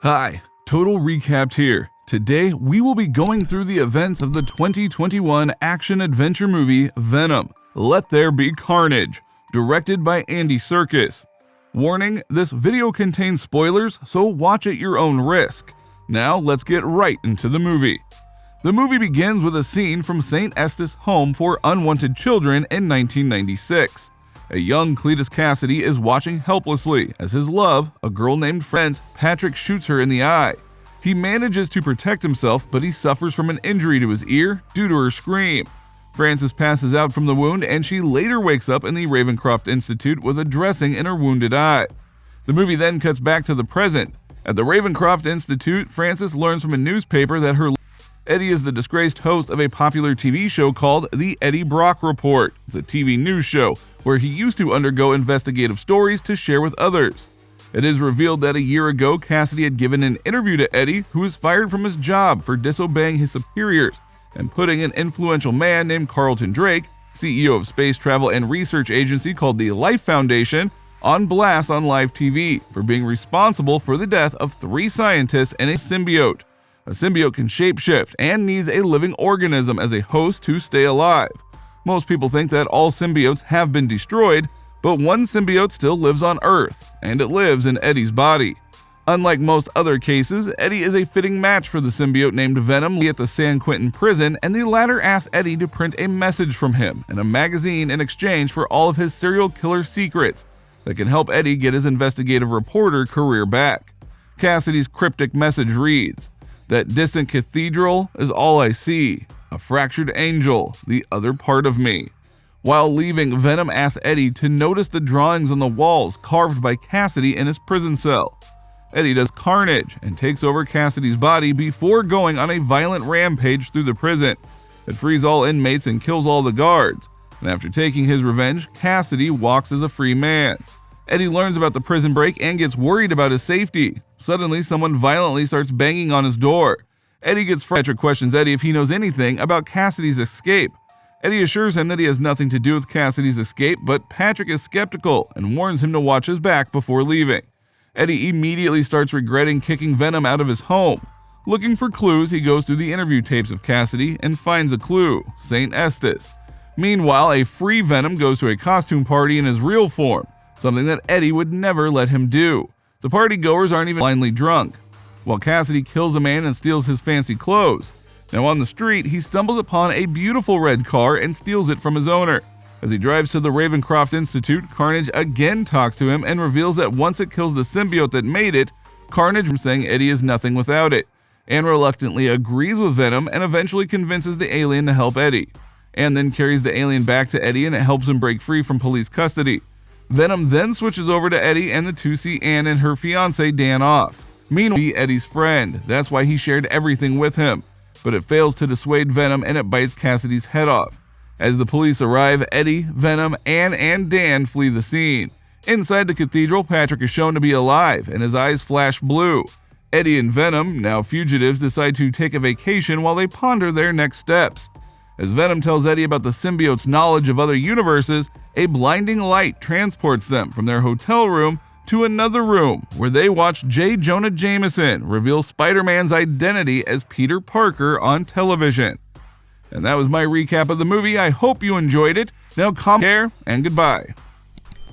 Hi, Total Recapped here. Today, we will be going through the events of the 2021 action-adventure movie Venom, Let There Be Carnage, directed by Andy Serkis. Warning, this video contains spoilers, so watch at your own risk. Now, let's get right into the movie. The movie begins with a scene from St. Estes Home for Unwanted Children in 1996. A young Cletus Kasady is watching helplessly as his love, a girl named Frances, Patrick, shoots her in the eye. He manages to protect himself, but he suffers from an injury to his ear due to her scream. Frances passes out from the wound, and she later wakes up in the Ravencroft Institute with a dressing in her wounded eye. The movie then cuts back to the present. At the Ravencroft Institute, Frances learns from a newspaper that her Eddie is the disgraced host of a popular TV show called The Eddie Brock Report. It's a TV news show where he used to undergo investigative stories to share with others. It is revealed that a year ago, Kasady had given an interview to Eddie, who was fired from his job for disobeying his superiors and putting an influential man named Carlton Drake, CEO of space travel and research agency called the Life Foundation, on blast on live TV for being responsible for the death of 3 scientists and a symbiote. A symbiote can shapeshift and needs a living organism as a host to stay alive. Most people think that all symbiotes have been destroyed, but one symbiote still lives on Earth, and it lives in Eddie's body. Unlike most other cases, Eddie is a fitting match for the symbiote named Venom at the San Quentin prison, and the latter asks Eddie to print a message from him in a magazine in exchange for all of his serial killer secrets that can help Eddie get his investigative reporter career back. Kasady's cryptic message reads, "That distant cathedral is all I see, a fractured angel, the other part of me." While leaving, Venom asks Eddie to notice the drawings on the walls carved by Kasady in his prison cell. Eddie does Carnage and takes over Kasady's body before going on a violent rampage through the prison. It frees all inmates and kills all the guards, and after taking his revenge, Kasady walks as a free man. Eddie learns about the prison break and gets worried about his safety. Suddenly, someone violently starts banging on his door. Eddie gets frustrated. Patrick questions Eddie if he knows anything about Kasady's escape. Eddie assures him that he has nothing to do with Kasady's escape, but Patrick is skeptical and warns him to watch his back before leaving. Eddie immediately starts regretting kicking Venom out of his home. Looking for clues, he goes through the interview tapes of Kasady and finds a clue, St. Estes. Meanwhile, a free Venom goes to a costume party in his real form, something that Eddie would never let him do. The partygoers aren't even blindly drunk, while Kasady kills a man and steals his fancy clothes. Now on the street, he stumbles upon a beautiful red car and steals it from his owner. As he drives to the Ravencroft Institute, Carnage again talks to him and reveals that once it kills the symbiote that made it, Carnage is saying Eddie is nothing without it, and reluctantly agrees with Venom and eventually convinces the alien to help Eddie, and then carries the alien back to Eddie and it helps him break free from police custody. Venom then switches over to Eddie, and the two see Anne and her fiancé Dan off. Meanwhile, be Eddie's friend. That's why he shared everything with him. But it fails to dissuade Venom, and it bites Kasady's head off. As the police arrive, Eddie, Venom, Anne, and Dan flee the scene. Inside the cathedral, Patrick is shown to be alive, and his eyes flash blue. Eddie and Venom, now fugitives, decide to take a vacation while they ponder their next steps. As Venom tells Eddie about the symbiote's knowledge of other universes, a blinding light transports them from their hotel room to another room where they watch J. Jonah Jameson reveal Spider-Man's identity as Peter Parker on television. And that was my recap of the movie. I hope you enjoyed it. Now, care and goodbye.